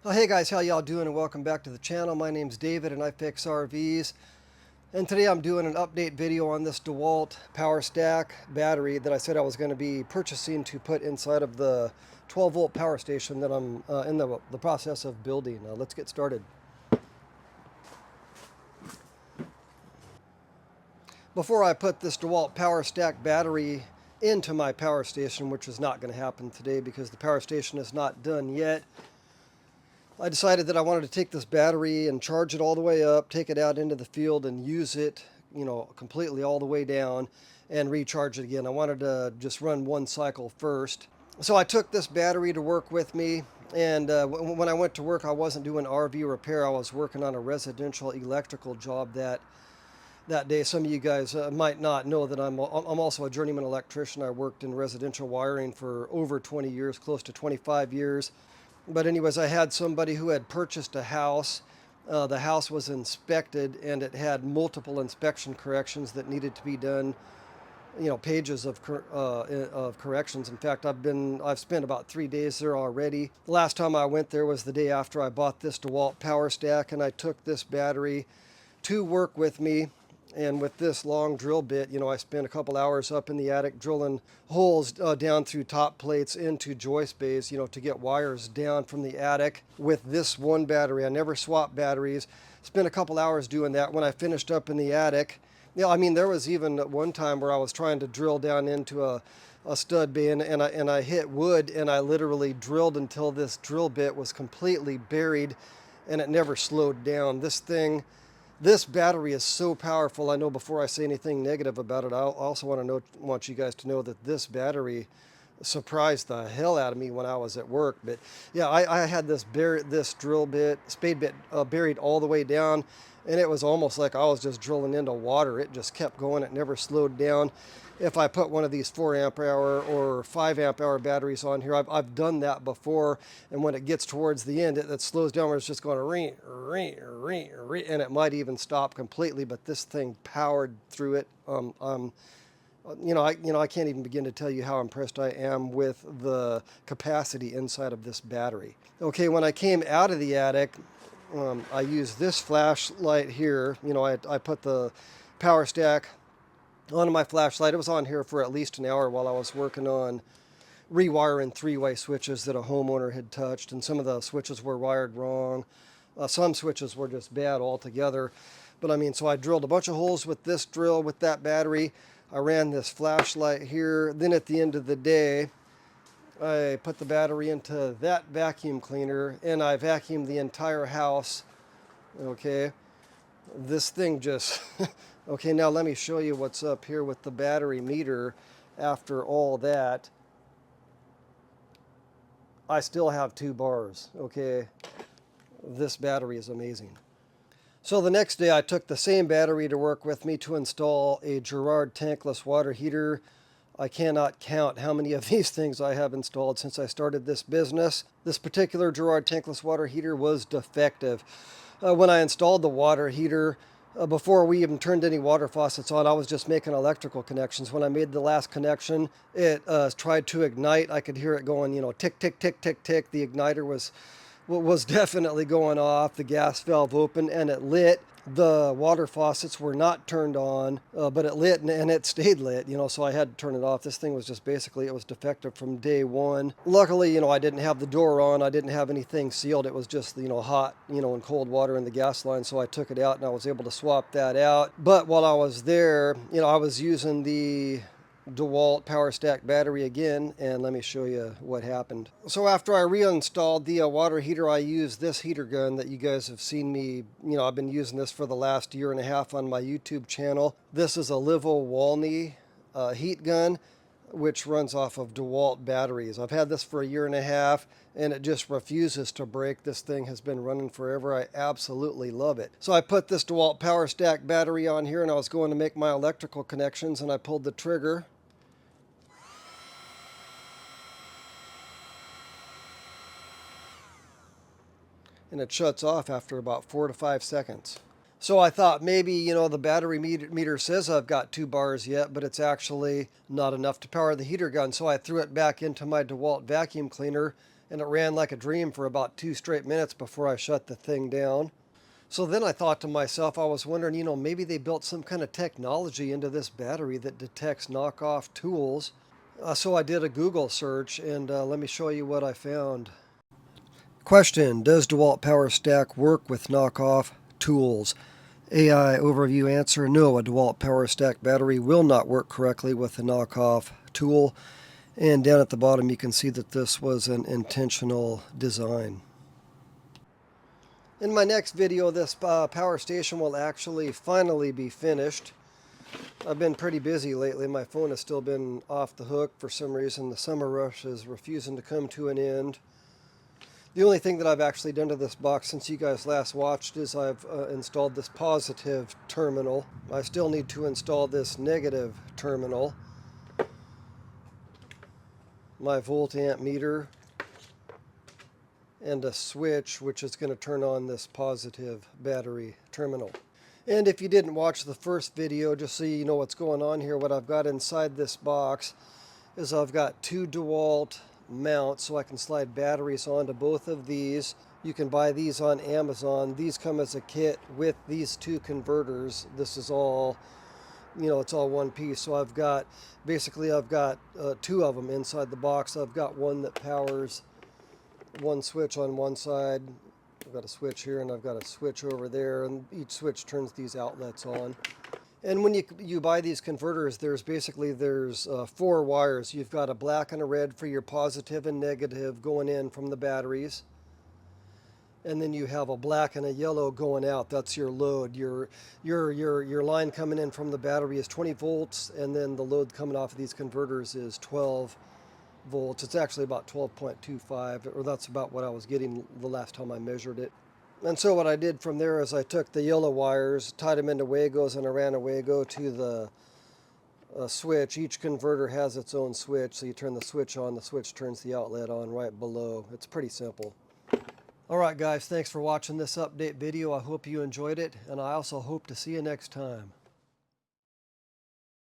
Oh, hey guys, how y'all doing and welcome back to the channel. My name's David and I fix RVs. And today I'm doing an update video on this Dewalt power stack battery that I said I was going to be purchasing to put inside of the 12 volt power station that I'm in the process of building. Let's get started. Before I put this Dewalt power stack battery into my power station, which is not going to happen today because the power station is not done yet, I decided that I wanted to take this battery and charge it all the way up, take it out into the field and use it, completely all the way down and recharge it again. I wanted to just run one cycle first. So I took this battery to work with me, and when I went to work, I wasn't doing RV repair. I was working on a residential electrical job that day. Some of you guys might not know that I'm also a journeyman electrician. I worked in residential wiring for over 20 years, close to 25 years. But anyways, I had somebody who had purchased a house. The house was inspected and it had multiple inspection corrections that needed to be done. Pages of corrections. In fact, I've spent about 3 days there already. The last time I went there was the day after I bought this DeWalt power stack, and I took this battery to work with me. And with this long drill bit, I spent a couple hours up in the attic drilling holes down through top plates into joist bays, to get wires down from the attic with this one battery. I never swapped batteries. Spent a couple hours doing that. When I finished up in the attic, there was even one time where I was trying to drill down into a stud bay, and I hit wood, and I literally drilled until this drill bit was completely buried, and it never slowed down. This battery is so powerful. I know before I say anything negative about it, I also want you guys to know that this battery surprised the hell out of me when I was at work. But yeah, I had this spade bit buried all the way down, and it was almost like I was just drilling into water. It just kept going. It never slowed down. If I put one of these 4 amp hour or 5 amp hour batteries on here, I've done that before, and when it gets towards the end, it slows down where it's just going ring, ring, ring, ring, and it might even stop completely, but this thing powered through it. I can't even begin to tell you how impressed I am with the capacity inside of this battery. Okay, when I came out of the attic, I used this flashlight here. I put the power stack onto my flashlight. It was on here for at least an hour while I was working on rewiring 3-way switches that a homeowner had touched, and some of the switches were wired wrong. Some switches were just bad altogether. But so I drilled a bunch of holes with this drill with that battery. I ran this flashlight here. Then at the end of the day, I put the battery into that vacuum cleaner and I vacuumed the entire house. Okay. This thing just, okay, now let me show you what's up here with the battery meter. After all that, I still have 2 bars. Okay. This battery is amazing. So the next day I took the same battery to work with me to install a Girard tankless water heater. I cannot count how many of these things I have installed since I started this business. This particular Girard tankless water heater was defective. When I installed the water heater, before we even turned any water faucets on, I was just making electrical connections. When I made the last connection, it tried to ignite. I could hear it going, tick, tick, tick, tick, tick. The igniter was definitely going off. The gas valve opened and it lit. The water faucets were not turned on, but it lit and it stayed lit, so I had to turn it off. This thing was just basically, it was defective from day one. Luckily, I didn't have the door on. I didn't have anything sealed. It was just, hot, and cold water in the gas line. So I took it out and I was able to swap that out. But while I was there, I was using the DeWalt power stack battery again, and let me show you what happened. So after I reinstalled the water heater, I used this heater gun that you guys have seen me, I've been using this for the last 1.5 years on my YouTube channel. This is a Livo Walney heat gun, which runs off of DeWalt batteries. I've had this for 1.5 years, and it just refuses to break. This thing has been running forever. I absolutely love it. So I put this DeWalt power stack battery on here, and I was going to make my electrical connections, and I pulled the trigger. And it shuts off after about 4 to 5 seconds. So I thought maybe, the battery meter says I've got 2 bars yet, but it's actually not enough to power the heater gun. So I threw it back into my DeWalt vacuum cleaner and it ran like a dream for about 2 straight minutes before I shut the thing down. So then I thought to myself, I was wondering, maybe they built some kind of technology into this battery that detects knockoff tools. So I did a Google search, and let me show you what I found. Question: does Dewalt Power Stack work with knockoff tools? AI overview answer: no, a Dewalt Power Stack battery will not work correctly with a knockoff tool. And down at the bottom you can see that this was an intentional design. In my next video, this power station will actually finally be finished. I've been pretty busy lately. My phone has still been off the hook for some reason. The summer rush is refusing to come to an end. The only thing that I've actually done to this box since you guys last watched is I've installed this positive terminal. I still need to install this negative terminal. My volt amp meter, and a switch which is going to turn on this positive battery terminal. And if you didn't watch the first video, just so you know what's going on here, what I've got inside this box is I've got 2 Dewalt mounts so I can slide batteries onto both of these. You can buy these on Amazon. These come as a kit with these 2 converters. This is all, it's all one piece. So I've got 2 of them inside the box. I've got one that powers one switch on one side. I've got a switch here and I've got a switch over there, and each switch turns these outlets on. And when you buy these converters, there's 4 wires. You've got a black and a red for your positive and negative going in from the batteries. And then you have a black and a yellow going out. That's your load. Your line coming in from the battery is 20 volts, and then the load coming off of these converters is 12 volts. It's actually about 12.25, or that's about what I was getting the last time I measured it. And so what I did from there is I took the yellow wires, tied them into Wagos, and I ran a Wago to the switch. Each converter has its own switch, so you turn the switch on, the switch turns the outlet on right below. It's pretty simple. Alright guys, thanks for watching this update video. I hope you enjoyed it, and I also hope to see you next time.